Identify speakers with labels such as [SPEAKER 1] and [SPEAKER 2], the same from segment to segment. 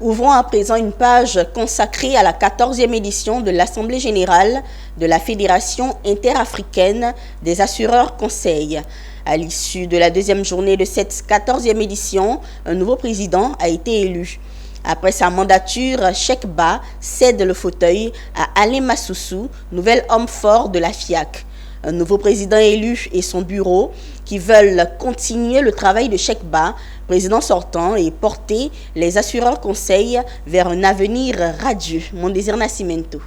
[SPEAKER 1] Ouvrons à présent une page consacrée à la 14e édition de l'Assemblée générale de la Fédération interafricaine des assureurs conseils. À l'issue de la deuxième journée de cette 14e édition, un nouveau président a été élu. Après sa mandature, Cheikh Ba cède le fauteuil à Alain Massoussou, nouvel homme fort de la FIAC. Un nouveau président élu et son bureau qui veulent continuer le travail de Cheikh Ba, président sortant, et porter les assureurs conseils vers un avenir radieux. Mon désir Nascimento.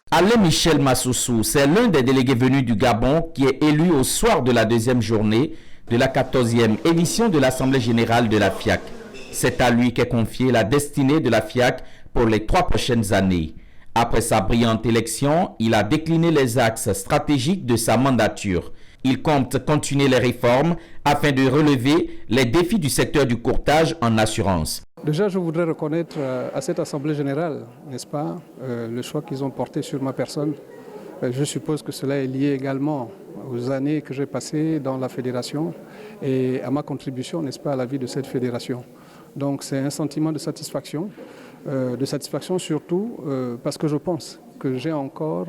[SPEAKER 2] Alain Michel Massoussou, c'est l'un des délégués venus du Gabon qui est élu au soir de la deuxième journée de la 14e édition de l'Assemblée générale de la FIAC. C'est à lui qu'est confiée la destinée de la FIAC pour les 3 prochaines années. Après sa brillante élection, il a décliné les axes stratégiques de sa mandature. Il compte continuer les réformes afin de relever les défis du secteur du courtage en assurance.
[SPEAKER 3] Déjà, je voudrais reconnaître à cette Assemblée générale, n'est-ce pas, le choix qu'ils ont porté sur ma personne. Je suppose que cela est lié également aux années que j'ai passées dans la fédération et à ma contribution, n'est-ce pas, à la vie de cette fédération. Donc c'est un sentiment de satisfaction surtout parce que je pense que j'ai encore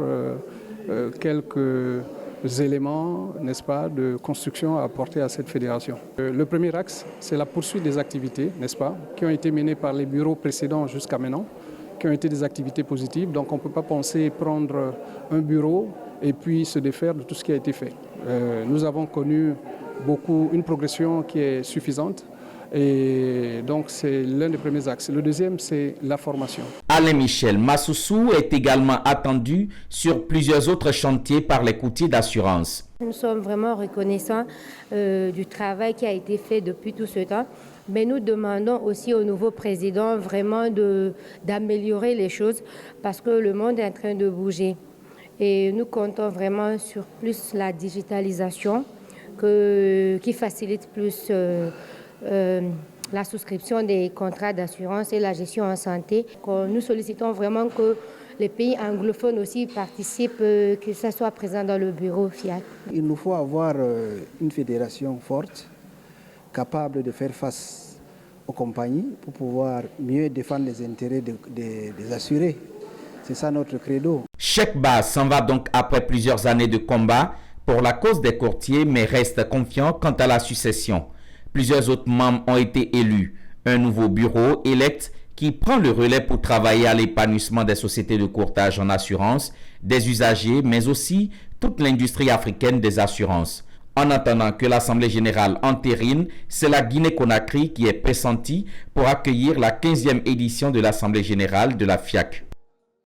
[SPEAKER 3] quelques éléments, n'est-ce pas, de construction à apporter à cette fédération. Le premier axe, c'est la poursuite des activités, n'est-ce pas, qui ont été menées par les bureaux précédents jusqu'à maintenant, qui ont été des activités positives. Donc on ne peut pas penser prendre un bureau et puis se défaire de tout ce qui a été fait. Nous avons connu une progression qui est suffisante. Et donc c'est l'un des premiers axes. Le deuxième, c'est la formation.
[SPEAKER 2] Alain Michel Massoussou est également attendu sur plusieurs autres chantiers par les courtiers d'assurance.
[SPEAKER 4] Nous sommes vraiment reconnaissants du travail qui a été fait depuis tout ce temps. Mais nous demandons aussi au nouveau président vraiment d'améliorer les choses parce que le monde est en train de bouger. Et nous comptons vraiment sur plus la digitalisation qui facilite plus la souscription des contrats d'assurance et la gestion en santé. Nous sollicitons vraiment que les pays anglophones aussi participent, que ça soit présent dans le bureau FIAC.
[SPEAKER 5] Il nous faut avoir une fédération forte, capable de faire face aux compagnies pour pouvoir mieux défendre les intérêts des assurés. C'est ça notre credo.
[SPEAKER 2] Cheikh Ba s'en va donc après plusieurs années de combat pour la cause des courtiers, mais reste confiant quant à la succession. Plusieurs autres membres ont été élus. Un nouveau bureau élect qui prend le relais pour travailler à l'épanouissement des sociétés de courtage en assurance, des usagers, mais aussi toute l'industrie africaine des assurances. En attendant que l'Assemblée générale entérine, c'est la Guinée-Conakry qui est pressentie pour accueillir la 15e édition de l'Assemblée générale de la FIAC.